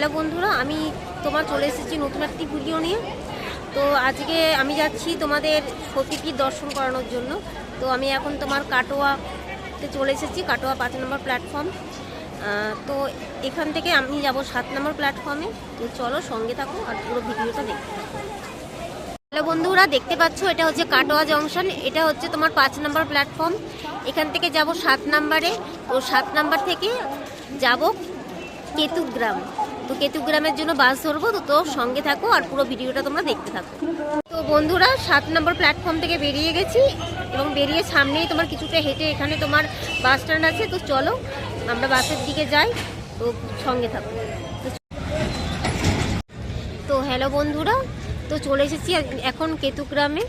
Hello বন্ধুরা, আমি চলে এসেছি নতুন একটি ভিডিও নিয়ে। তো আজকে আমি যাচ্ছি তোমাদের সতীপীঠ দর্শন করানোর জন্য। তো আমি এখন তোমার কাটোয়াতে চলে এসেছি, কাটোয়া 5 নম্বর প্ল্যাটফর্ম। তো এখান থেকে আমি যাব 7 নম্বর প্ল্যাটফর্মে। তো চলো সঙ্গে থাকো আর পুরো ভিডিওটা দেখতে থাকো। হ্যালো বন্ধুরা, দেখতে পাচ্ছ এটা হচ্ছে কাটোয়া জংশন। এটা হচ্ছে তোমার 5 নম্বর প্ল্যাটফর্ম। এখান থেকে যাব 7 নম্বরে। তো 7 নম্বর থেকে যাব কেতুগ্রাম। তো কেতুগ্রামের জন্য বাস ধরবো। তো সঙ্গে থাকো আর পুরো ভিডিওটা তোমরা দেখতে থাকো। তো বন্ধুরা, 7 নম্বর প্ল্যাটফর্ম থেকে বেরিয়ে গেছি এবং বেরিয়ে সামনেই তোমার কিছুটা হেঁটে এখানে তোমার বাস স্ট্যান্ড আছে। তো চলো আমরা বাসের দিকে যাই। তো সঙ্গে থাকো। তো হ্যালো বন্ধুরা, তো চলে এসেছি এখন কেতুগ্রামে।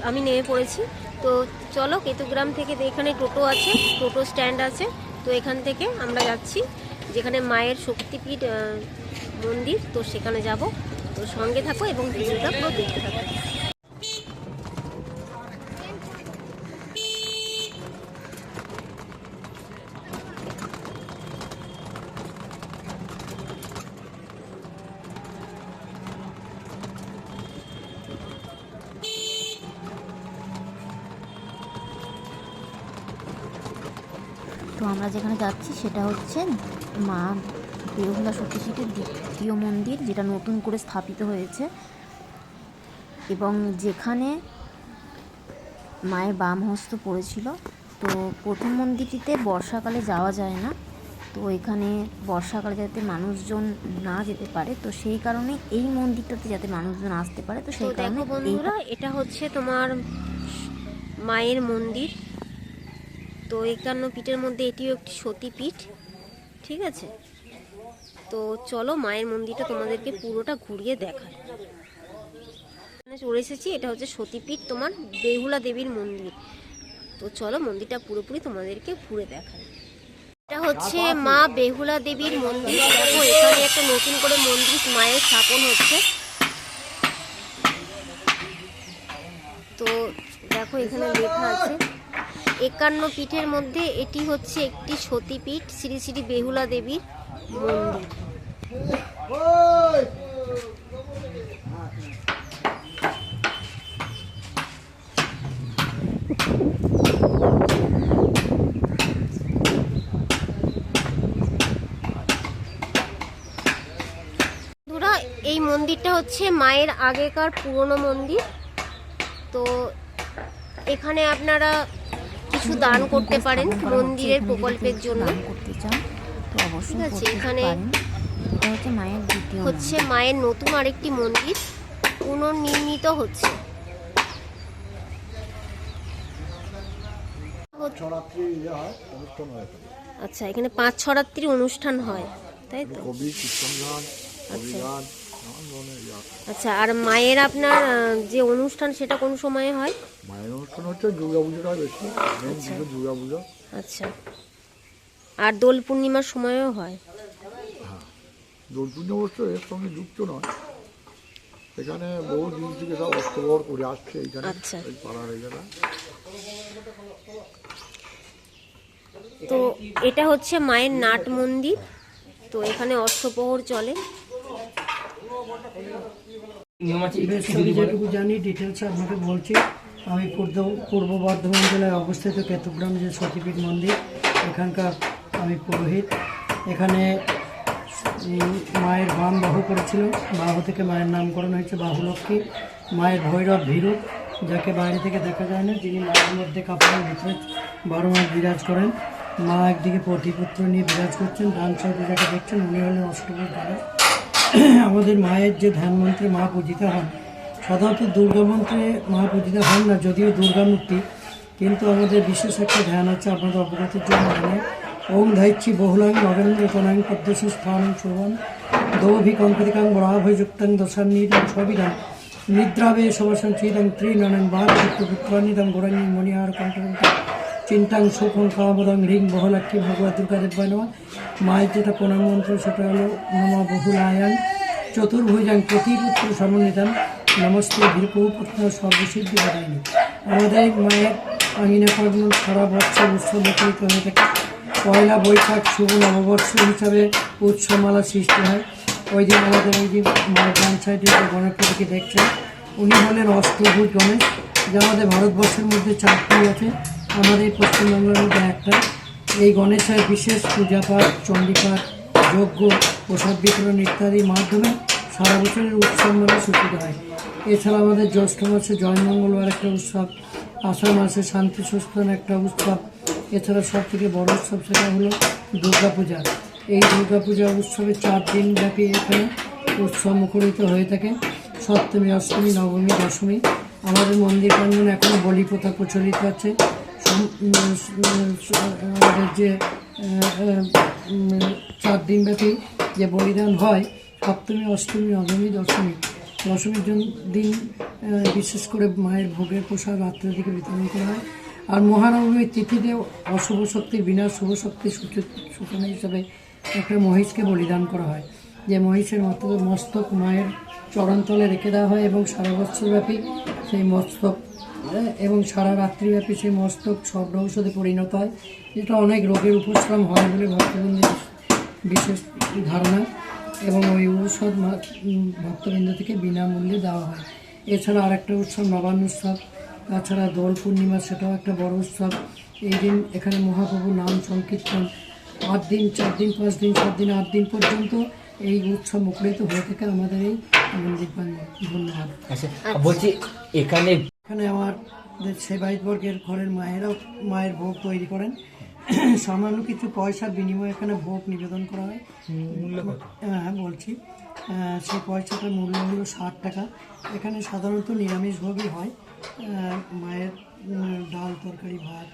আমি নেমে পড়েছি। তো চলো কেতুগ্রাম থেকে এখানে টোটো আছে, টোটো স্ট্যান্ড আছে। তো এখান থেকে আমরা যাচ্ছি যেখানে মায়ের শক্তিপীঠ মন্দির। তো সেখানে যাব। তো সঙ্গে থাকো এবং ভিডিওটা পুরো দেখতে থাকো। তো আমরা যেখানে যাচ্ছি সেটা হচ্ছে মা বেহুলা সতীপীঠের দ্বিতীয় মন্দির, যেটা নতুন করে স্থাপিত হয়েছে এবং যেখানে মায়ের বাম হস্ত পড়েছিল। তো প্রথম মন্দিরটিতে বর্ষাকালে যাওয়া যায় না। তো এখানে বর্ষাকালে যাতে মানুষজন না যেতে পারে, তো সেই কারণে এই মন্দিরটাতে যাতে মানুষজন আসতে পারে। তো সেই কারণে বন্ধুরা, এটা হচ্ছে তোমার মায়ের মন্দির। তো 51 পীঠের মধ্যে এটিও একটি সতীপীঠ, ঠিক আছে। তো চলো মায়ের মন্দিরটা তোমাদেরকে পুরোটা ঘুরিয়ে দেখাই। এখানে চলে এসেছি, এটা হচ্ছে সতীপীঠ তোমার বেহুলা দেবীর মন্দির। তো চলো মন্দিরটা পুরোপুরি তোমাদেরকে ঘুরে দেখাই। এটা হচ্ছে মা বেহুলা দেবীর মন্দির। দেখো এখানে একটা নতুন করে মন্দির মায়ের স্থাপন হচ্ছে। তো দেখো এখানে লেখা আছে 51 পীঠের মধ্যে এটি হচ্ছে একটি সতীপীঠ, শ্রী শ্রী বেহুলা দেবীর মন্দির। এই মন্দিরটা হচ্ছে মায়ের আগেকার পুরনো মন্দির। তো এখানে আপনারা কিছু দান করতে পারেন মন্দিরের প্রকল্পের জন্য। করতে চান তো অবশ্যই ঠিক আছে। এখানে এটা হচ্ছে মায়ের দ্বিতীয় মায়ের নতুন আরেকটি মন্দির পুনর্নির্মিত হচ্ছে। আচ্ছা, এখানে 5-6 রাত্রি অনুষ্ঠান হয়, তাই তো? আচ্ছা, আর মায়ের আপনার যে অনুষ্ঠান সেটা কোন সময়ে হয়? মায়ের অনুষ্ঠান হচ্ছে দুর্গাপুজোটা বেশি, দুর্গাপুজো। আচ্ছা, আর দোল পূর্ণিমার সময়ও হয়? হ্যাঁ, দোল পূর্ণিমা অবশ্য এর সঙ্গে যুক্ত নয়। এখানে বহু দিন থেকে সব অষ্টপ্রহর করে আসছে এইখানে। আচ্ছা, এই পাড়ার এখানে। তো এটা হচ্ছে মায়ের নাট মন্দির। তো এখানে অষ্টপ্রহর চলে। যেটুকু জানি ডিটেলস আপনাকে বলছি। আমি পূর্ব বর্ধমান জেলায় অবস্থিত কেতুগ্রাম যে সতীপীঠ মন্দির, এখানকার আমি পুরোহিত। এখানে মায়ের বাম বাহু করেছিল, বাহু থেকে মায়ের নামকরণ হয়েছে বাহুলক্ষ্মী। মায়ের ভৈরব ভীরু, যাকে বাইরে থেকে দেখা যায় না, যিনি মায়ের মধ্যে কাপড়ের ভিতরে 12 মাস বিরাজ করেন। মা একদিকে পতিপুত্র নিয়ে বিরাজ করছেন, ডান সাইডে যাকে দেখছেন উনি হলেন অষ্টভুজ দ্বারা। আমাদের মায়ের যে ধ্যান মন্ত্রে মা পূজিত হন, সাধারণত দুর্গা মন্ত্রে মা পূজিত হন না, যদিও দুর্গা মূর্তি, কিন্তু আমাদের বিশেষ একটা ধ্যান আছে আপনাদের অবগতির জন্য। মানে ওম ধাইচ্ছি বহুলাং নগেন্দ্র তনাং পদ্মসু স্থানং শোভন দৌভি কঙ্করিকাং বরাভযুক্তাং দশান্নিদং সবিধান নিদ্রাবে সবসং চিদং ত্রিনয়ন বাঘ পুত্রপুত্রান্নিদং গোরাঙ্গি মণিহার কণ্ঠকণ্ঠ চিন্তাং সুখং কামদং রিং বহুলাক্ষী ভগবত দুর্গা দেবায় নমঃ। মায়ের যেটা প্রণাম মন্ত্র সেটা হলো নমঃ বহুলায়াং চতুর্ভুজাং প্রতিপুত্র সমন্বিতাং নমস্তে ভীরপু পুত্র সর্বসিদ্ধি প্রদায়িনী। আমাদের মায়ের আঙিনা পার্বণ সারা বছর উৎসব মুখরিত হয়ে থাকে। পয়লা বৈশাখ শুভ নববর্ষ হিসাবে উৎসবমালা সৃষ্টি হয়। ওই দিন আমাদের ওই দিন মায়ের ডান সাইডে যে গণেশকে দেখছেন, উনি হলেন অষ্টভুজ গণেশ, যা আমাদের ভারতবর্ষের মধ্যে 4টি আছে, আমাদের পশ্চিমবাংলার মধ্যে একটা। এই গণেশের বিশেষ পূজাপাঠ, চণ্ডীপাঠ, যজ্ঞ, প্রসাদ বিতরণ ইত্যাদির মাধ্যমে সারা বছরের উৎসব মেলা সূচিত হয়। এছাড়া আমাদের জ্যৈষ্ঠ মাসে জয় মঙ্গলবার একটা উৎসব, আষাঢ় মাসে শান্তি সস্থান একটা উৎসব। এছাড়া সব থেকে বড় উৎসব সেটা হলো দুর্গাপূজা। এই দুর্গাপূজা উৎসবে 4 দিন ব্যাপী এখানে উৎসব মুখরিত হয়ে থাকে। সপ্তমী, অষ্টমী, নবমী, দশমী। আমাদের মন্দির প্রাঙ্গণে এখনও বলি প্রথা প্রচলিত আছে। আমাদের যে 4 দিন ব্যাপী যে বলিদান হয়, সপ্তমী, অষ্টমী, নবমী, দশমী। দশমীর দিন বিশেষ করে মায়ের ভোগের প্রসাদ রাত্রের দিকে বিতরণ করা হয়। আর মহানবমীর তিথিতে অশুভ শক্তির বিনাশ, শুভ শক্তির সূচনা হিসাবে একটা মহিষকে বলিদান করা হয়। যে মহিষের মস্তক মায়ের চরণতলে রেখে দেওয়া হয় এবং সারা বছরব্যাপী সেই মস্তক এবং সারা রাত্রিব্যাপী সেই মস্তক স্বর্ণ ঔষধে পরিণত হয়, যেটা অনেক রোগের উপশম হয় বলে ভক্তবৃন্দের বিশেষ ধারণা। এবং ওই ঔষধ ভক্তবৃন্দ থেকে বিনামূল্যে দেওয়া হয়। এছাড়া আরেকটা উৎসব নবান্ন উৎসব, তাছাড়া দোল পূর্ণিমা, সেটাও একটা বড় উৎসব। এই দিন এখানে মহাপ্রভুর নাম সংকীর্তন 8 দিন, 4 দিন, 5 দিন, 7 দিন, 8 দিন পর্যন্ত এই উৎসব মুখরিত হয়ে থাকে আমাদের এই মন্দির প্রাঙ্গণে। ধন্যবাদ। আচ্ছা, বলছি এখানে আমাদের সেবায়তবর্গের ঘরের মায়ের ভোগ তৈরি করেন। সামান্য কিছু পয়সার বিনিময়ে এখানে ভোগ নিবেদন করা হয়। হ্যাঁ বলছি, সেই পয়সাটার মূল্য হলো 60 টাকা। এখানে সাধারণত নিরামিষ ভোগই হয়। মায়ের ডাল, তরকারি, ভাত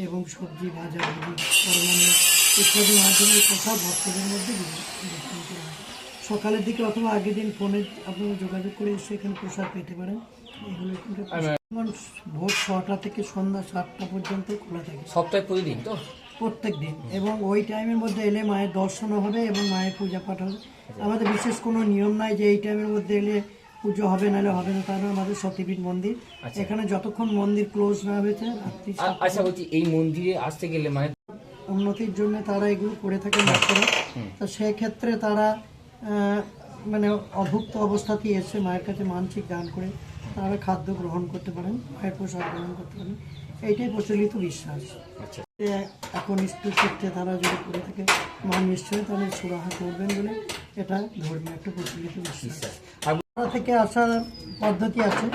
এবং সবজি, ভাজা ভুজি, অন্যান্য ইত্যাদির মাধ্যমে প্রসাদ ভক্তদের মধ্যে বিতরণ করা হয়। সকালের দিকে অথবা আগের দিন ফোনে আপনারা যোগাযোগ করে এসে এখানে প্রসাদ পেতে পারেন। এগুলো ভোর 6টা থেকে সন্ধ্যা 7টা পর্যন্ত খোলা থাকে। সপ্তাহে প্রতিদিন তো? প্রত্যেক দিন। এবং ওই টাইমের মধ্যে এলে মায়ের দর্শনও হবে এবং মায়ের পূজা পাঠ হবে। আমাদের বিশেষ কোনো নিয়ম নাই যে এই টাইমের মধ্যে এলে পুজো হবে নাহলে হবে না, তার আমাদের সতীপীঠ মন্দির। এখানে যতক্ষণ মন্দির ক্লোজ না হয়েছে রাত্রি। আচ্ছা, বলছি এই মন্দিরে আসতে গেলে মানে উন্নতির জন্য তারা এগুলো করে থাকে ভক্তরা। তো সেক্ষেত্রে তারা মানে অভুক্ত অবস্থাতেই এসে মায়ের কাছে মানসিক দান করে তারা খাদ্য গ্রহণ করতে পারেন, মায়ের প্রসাদ গ্রহণ করতে পারেন। এইটাই প্রচলিত বিশ্বাস। আচ্ছা, এখন চিত্তে তারা যদি করে থাকে মা নিশ্চয়ই তাহলে সুরাহা করবেন বলে এটা ধর্মীয় একটা প্রচলিত বিশ্বাস। থেকে আসার পদ্ধতি আছে,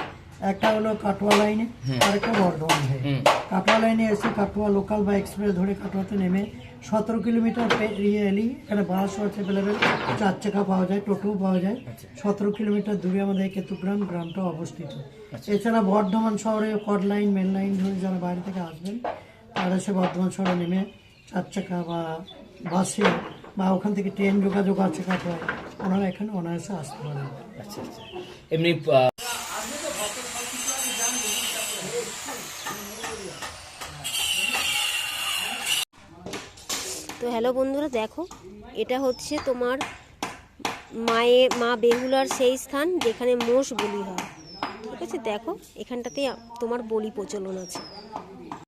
একটা হলো কাটোয়া লাইনে আর একটা বর্ধমান হয়ে। কাটোয়া লাইনে এসে কাটোয়া লোকাল বা এক্সপ্রেস ধরে কাটোয়াতে নেমে 17 কিলোমিটার পেরিয়ে এলি এখানে বাসও আছে অ্যাভেলেবেল, 4 চাকা পাওয়া যায়, টোটোও পাওয়া যায়। 17 কিলোমিটার দূরে আমাদের কেতুগ্রাম গ্রামটা অবস্থিত। এছাড়া বর্ধমান শহরে কড লাইন, মেন লাইন ধরে যারা বাইরে থেকে আসবেন তারা এসে বর্ধমান শহরে নেমে 4 চাকা বা বাসে বা ওখান থেকে ট্রেন যোগাযোগ আছে কাটোয়ায়, ওনারা এখানে অনায়াসে আসতে পারেন। আচ্ছা আচ্ছা। এমনি তো হ্যালো বন্ধুরা, দেখো এটা হচ্ছে তোমার মা বেহুলার সেই স্থান যেখানে মোষ বলি হয়। ঠিক আছে, দেখো এখানটাতে তোমার বলি প্রচলন আছে।